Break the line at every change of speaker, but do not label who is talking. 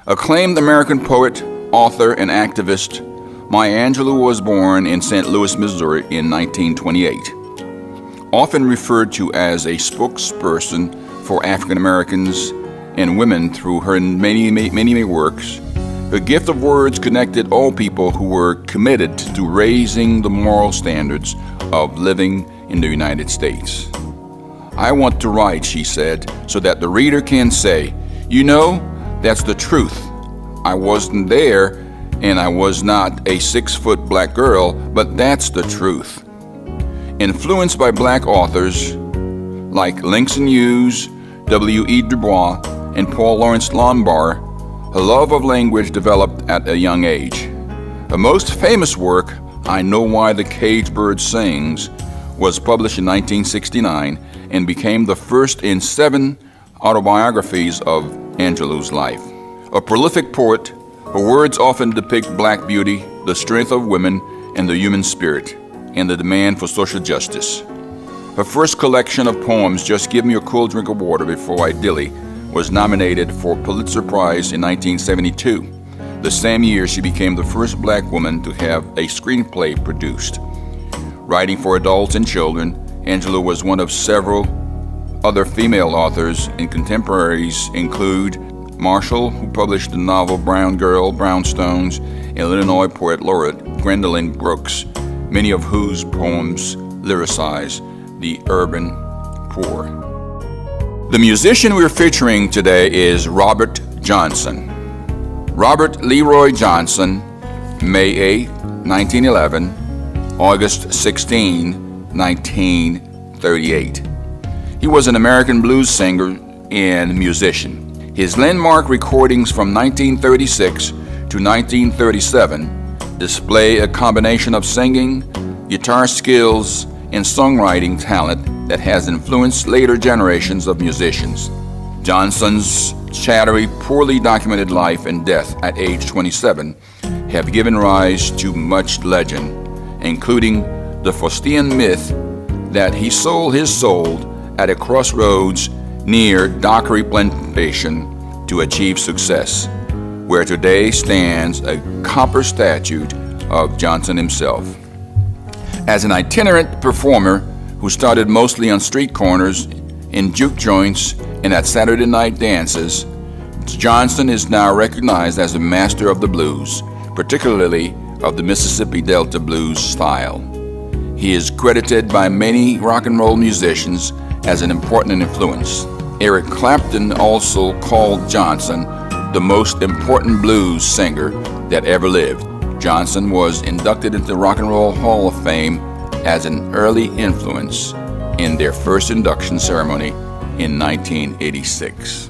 Acclaimed American poet, author, and activist, Maya Angelou was born in St. Louis, Missouri in 1928. Often referred to as a spokesperson for African Americans and women through her many works, her gift of words connected all people who were committed to raising the moral standards of living in the United States. "I want to write," she said, "so that the reader can say, 'You know, that's the truth. I wasn't there and I was not a 6-foot black girl, but that's the truth.'" Influenced by black authors like Langston Hughes, W.E. Du Bois, and Paul Laurence Dunbar, her love of language developed at a young age. Her most famous work, I Know Why the Caged Bird Sings, was published in 1969 and became the first in 7 autobiographies of Angelou's life. A prolific poet, her words often depict black beauty, the strength of women, and the human spirit, and the demand for social justice. Her first collection of poems, Just Give Me a Cool Drink of Water Before I Dilly, was nominated for a Pulitzer Prize in 1972. The same year, she became the first black woman to have a screenplay produced. Writing for adults and children, Angelou was one of several other female authors, and contemporaries include Marshall, who published the novel Brown Girl, Brownstones, and Illinois poet laureate Gwendolyn Brooks, many of whose poems lyricize the urban poor. The musician we're featuring today is Robert Johnson. Robert Leroy Johnson, May 8, 1911, August 16, 1938. He was an American blues singer and musician. His landmark recordings from 1936 to 1937 display a combination of singing, guitar skills, and songwriting talent that has influenced later generations of musicians. Johnson's shadowy, poorly documented life and death at age 27 have given rise to much legend, including the Faustian myth that he sold his soul at a crossroads near Dockery Plantation to achieve success, where today stands a copper statue of Johnson himself. As an itinerant performer who started mostly on street corners, in juke joints, and at Saturday night dances, Johnson is now recognized as a master of the blues, particularly of the Mississippi Delta blues style. He is credited by many rock and roll musicians as an important influence. Eric Clapton also called Johnson the most important blues singer that ever lived. Johnson was inducted into the Rock and Roll Hall of Fame as an early influence in their first induction ceremony in 1986.